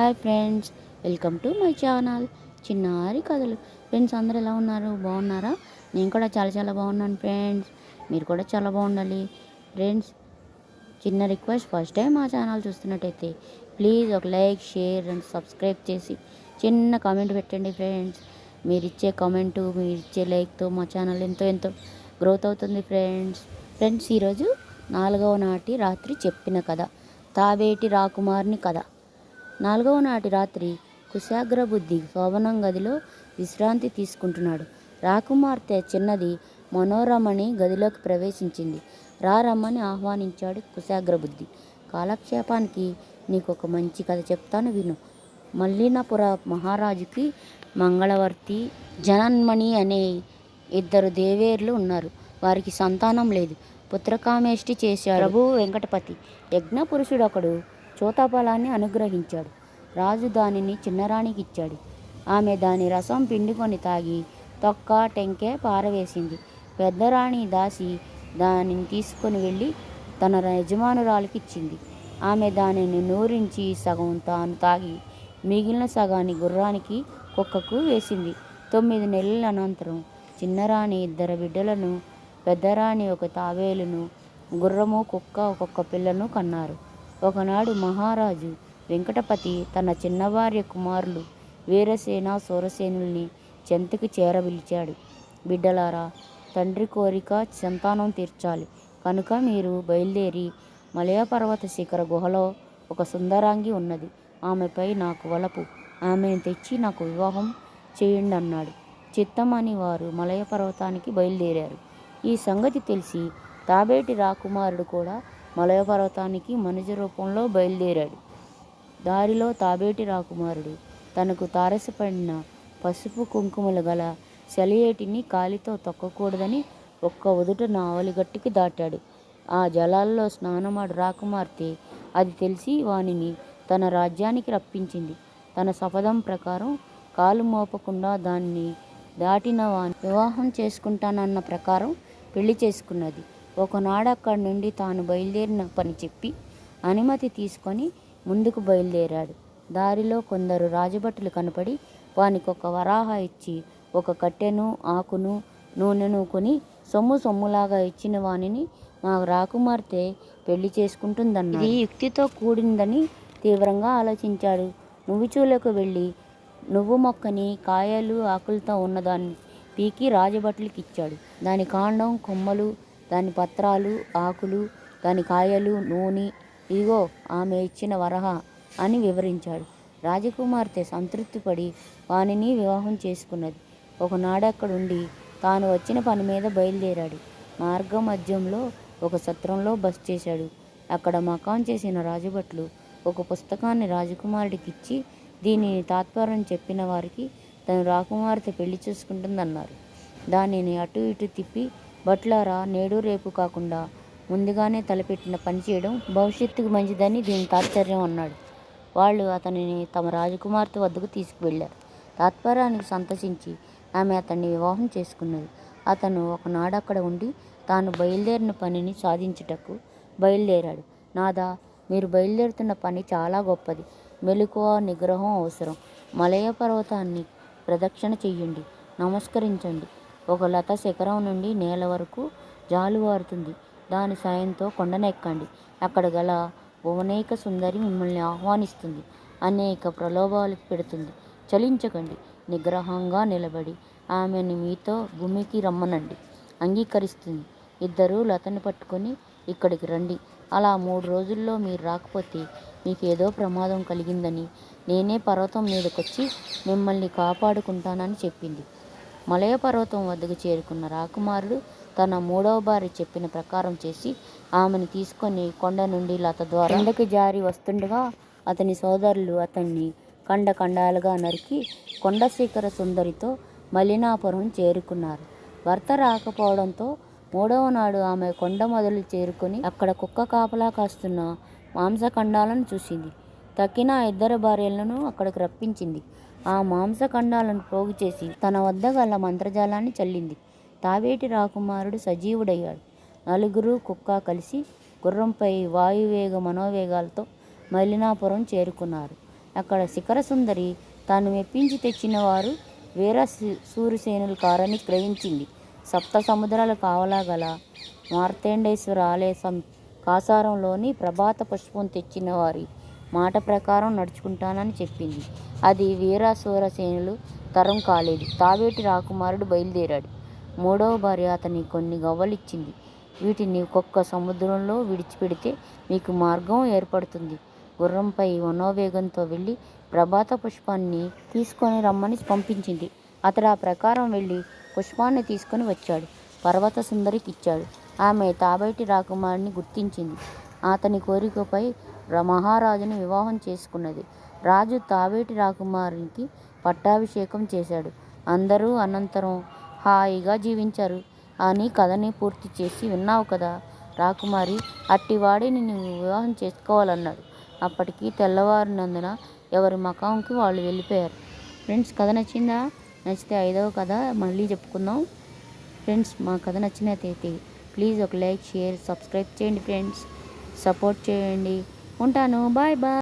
Hi friends, welcome to my channel చిన్నారి కథలు. Friends, అందరూ ఎలా ఉన్నారు? బాగున్నారా? నేను కూడా చాలా బాగున్నాను ఫ్రెండ్స్. మీరు కూడా చాలా బాగుండాలి ఫ్రెండ్స్. చిన్న రిక్వెస్ట్, ఫస్ట్ టైం మా ఛానల్ చూస్తున్నట్టయితే ప్లీజ్ ఒక లైక్, షేర్ అండ్ సబ్స్క్రైబ్ చేసి చిన్న కామెంట్ పెట్టండి ఫ్రెండ్స్. మీరు ఇచ్చే కామెంటు, మీరు ఇచ్చే లైక్తో మా ఛానల్ ఎంతో గ్రోత్ అవుతుంది ఫ్రెండ్స్. ఈరోజు 4వ నాటి రాత్రి చెప్పిన కథ, తాబేటి రాకుమారుని కథ. 4వ నాటి రాత్రి కుశాగ్రబుద్ధి శోభనం గదిలో విశ్రాంతి తీసుకుంటున్నాడు. రాకుమార్తె చిన్నది మనోరమని గదిలోకి ప్రవేశించింది. రమ్మని ఆహ్వానించాడు కుశాగ్రబుద్ధి. కాలక్షేపానికి నీకొక మంచి కథ చెప్తాను విను. మల్లినాపుర మహారాజుకి మంగళవర్తి, జనన్మణి అనే 2 దేవేర్లు ఉన్నారు. వారికి సంతానం లేదు. పుత్రకామేష్టి చేశాడు ప్రభు వెంకటపతి. యజ్ఞపురుషుడొకడు చూతాఫలాన్ని అనుగ్రహించాడు. రాజు దానిని చిన్నరాణికి ఇచ్చాడు. ఆమె దాని రసం పిండుకొని తాగి తొక్క టెంకే పారవేసింది. పెద్దరాణి దాసి దానిని తీసుకొని వెళ్ళి తన యజమానురాలికి ఇచ్చింది. ఆమె దానిని నూరించి సగం తాను తాగి మిగిలిన సగాన్ని గుర్రానికి, కుక్కకు వేసింది. 9 నెలల అనంతరం చిన్నరాణి 2 బిడ్డలను, పెద్దరాణి 1 తాబేలును, గుర్రము, కుక్క ఒక్కొక్క పిల్లను కన్నారు. ఒకనాడు మహారాజు వెంకటపతి తన చిన్న భార్య కుమారులు వీరసేన, సూరసేనుల్ని చెంతకు చేరవిలిచాడు. బిడ్డలారా, తండ్రి కోరిక సంతానం తీర్చాలి కనుక మీరు బయలుదేరి మలయపర్వత శిఖర గుహలో ఒక సుందరాంగి ఉన్నది. ఆమెపై నాకు వలపు. ఆమెను తెచ్చి నాకు వివాహం చేయండి అన్నాడు. చిత్తమని వారు మలయపర్వతానికి బయలుదేరారు. ఈ సంగతి తెలిసి తాబేటి రాకుమారుడు కూడా మలయపర్వతానికి మనుజ రూపంలో బయలుదేరాడు. దారిలో తాబేటి రాకుమారుడు తనకు తారసపడిన పసుపు కుంకుమలు గల సెలయేటిని కాలితో తొక్కకూడదని ఒక్క ఉదుట నావలిగట్టుకి దాటాడు. ఆ జలాల్లో స్నానమాడు రాకుమార్తె అది తెలిసి వానిని తన రాజ్యానికి రప్పించింది. తన శపథం ప్రకారం కాలు మోపకుండా దాన్ని దాటిన వాని వివాహం చేసుకుంటానన్న ప్రకారం పెళ్లి చేసుకున్నది. ఒకనాడు అక్కడి నుండి తాను బయలుదేరిన పని చెప్పి అనుమతి తీసుకొని ముందుకు బయలుదేరాడు. దారిలో కొందరు రాజభటులు కనపడి వానికొక వరాహ ఇచ్చి ఒక కట్టెను, ఆకును, నూనెను కొని సొమ్ములాగా ఇచ్చిన వానిని మా రాకుమార్తె పెళ్లి చేసుకుంటుందన్నాడు. ఇది యుక్తితో కూడిందని తీవ్రంగా ఆలోచించాడు. నువ్వుచూలకు వెళ్ళి నువ్వు మొక్కని కాయలు, ఆకులతో ఉన్నదాన్ని పీకి రాజభటులకి ఇచ్చాడు. దాని కాండం, కొమ్మలు, దాని పత్రాలు, ఆకులు, దాని కాయలు, నూనె ఇదిగో ఆమె ఇచ్చిన వరహ అని వివరించాడు. రాజకుమార్తె సంతృప్తిపడి వానిని వివాహం చేసుకున్నది. ఒకనాడక్కడుండి తాను వచ్చిన పని మీద బయలుదేరాడు. మార్గ మధ్యంలో ఒక సత్రంలో బస చేశాడు. అక్కడ మకాం చేసిన రాజభట్లు ఒక పుస్తకాన్ని రాజకుమారుడికి ఇచ్చి దీనిని తాత్పర్యం చెప్పిన వారికి తను రాకుమార్తె పెళ్లి చేసుకుంటుందన్నారు. దానిని అటు ఇటు తిప్పి, భట్లారా, నేడు రేపు కాకుండా ముందుగానే తలపెట్టిన పని చేయడం భవిష్యత్తుకు మంచిదని దీని తాత్పర్యం అన్నాడు. వాళ్ళు అతనిని తమ రాజకుమార్తె వద్దకు తీసుకువెళ్ళారు. తాత్పర్యానికి సంతసించి ఆమె అతన్ని వివాహం చేసుకున్నది. అతను ఒకనాడక్కడ ఉండి తాను బయలుదేరిన పనిని సాధించుటకు బయలుదేరాడు. నాదా, మీరు బయలుదేరుతున్న పని చాలా గొప్పది. మెలకువ, నిగ్రహం అవసరం. మలయ పర్వతాన్ని ప్రదక్షిణ చెయ్యండి, నమస్కరించండి. ఒక లత శిఖరం నుండి నేల వరకు జాలువారుతుంది. దాని సాయంతో కొండనెక్కండి. అక్కడ గల భువనేక సుందరి మిమ్మల్ని ఆహ్వానిస్తుంది. అనేక ప్రలోభాలకు పెడుతుంది. చలించకండి. నిగ్రహంగా నిలబడి ఆమెను మీతో భూమికి రమ్మనండి. అంగీకరిస్తుంది. 2 లతని పట్టుకొని ఇక్కడికి రండి. అలా 3 రోజుల్లో మీరు రాకపోతే మీకు ఏదో ప్రమాదం కలిగిందని నేనే పర్వతం మీదకొచ్చి మిమ్మల్ని కాపాడుకుంటానని చెప్పింది. మలయ పర్వతం వద్దకు చేరుకున్న రాకుమారుడు తన 3వ భార్య చెప్పిన ప్రకారం చేసి ఆమెను తీసుకొని కొండ నుండి లత ద్వారా కిందకి జారి వస్తుండగా అతని సోదరులు అతన్ని ఖండాలుగా నరికి కొండ శిఖర సుందరితో మలినాపురం చేరుకున్నారు. భర్త రాకపోవడంతో 3వ నాడు ఆమె కొండ మొదలు చేరుకొని అక్కడ కుక్క కాపలా కాస్తున్న మాంసఖండాలను చూసింది. తక్కిన 2 భార్యలను అక్కడికి రప్పించింది. ఆ మాంసఖండాలను పోగు చేసి తన వద్ద గల మంత్రజాలాన్ని చల్లింది. తాబేటి రాకుమారుడు సజీవుడయ్యాడు. 4 కుక్క కలిసి గుర్రంపై వాయువేగ మనోవేగాలతో మలినాపురం చేరుకున్నారు. అక్కడ శిఖర సుందరి తాను మెప్పించి తెచ్చిన వారు వీర సూరసేనులు కారని గ్రహించింది. సప్త సముద్రాలు కావలా గల మార్తండేశ్వర ఆలయ కాసారంలోని ప్రభాత పుష్పం తెచ్చిన వారి మాట ప్రకారం నడుచుకుంటానని చెప్పింది. అది వీర సూరసేనులు తరం కాలేదు. తావేటి రాకుమారుడు బయలుదేరాడు. మూడవ భార్య అతని కొన్ని గవ్వలిచ్చింది. వీటిని ఒక్కొక్క సముద్రంలో విడిచిపెడితే మీకు మార్గం ఏర్పడుతుంది. గుర్రంపై మనోవేగంతో వెళ్ళి ప్రభాత పుష్పాన్ని తీసుకొని రమ్మని పంపించింది. అతడు ఆ ప్రకారం వెళ్ళి పుష్పాన్ని తీసుకొని వచ్చాడు. పర్వత సుందరికి ఇచ్చాడు. ఆమె తాబేటి రాకుమారుని గుర్తించింది. అతని కోరికపై మహారాజుని వివాహం చేసుకున్నది. రాజు తాబేటి రాకుమారునికి పట్టాభిషేకం చేశాడు. అందరూ అనంతరం హాయిగా జీవించారు అని కథని పూర్తి చేసి విన్నావు కదా రాకుమారి, అట్టివాడిని నువ్వు వివాహం చేసుకోవాలన్నాడు. అప్పటికి తెల్లవారినందున ఎవరి మకాంకి వాళ్ళు వెళ్ళిపోయారు. ఫ్రెండ్స్, కథ నచ్చిందా? నచ్చితే 5వ కథ మళ్ళీ చెప్పుకుందాం. ఫ్రెండ్స్, మా కథ నచ్చినట్లయితే ప్లీజ్ ఒక లైక్, షేర్, సబ్స్క్రైబ్ చేయండి. ఫ్రెండ్స్, సపోర్ట్ చేయండి. ఉంటాను. Bye bye.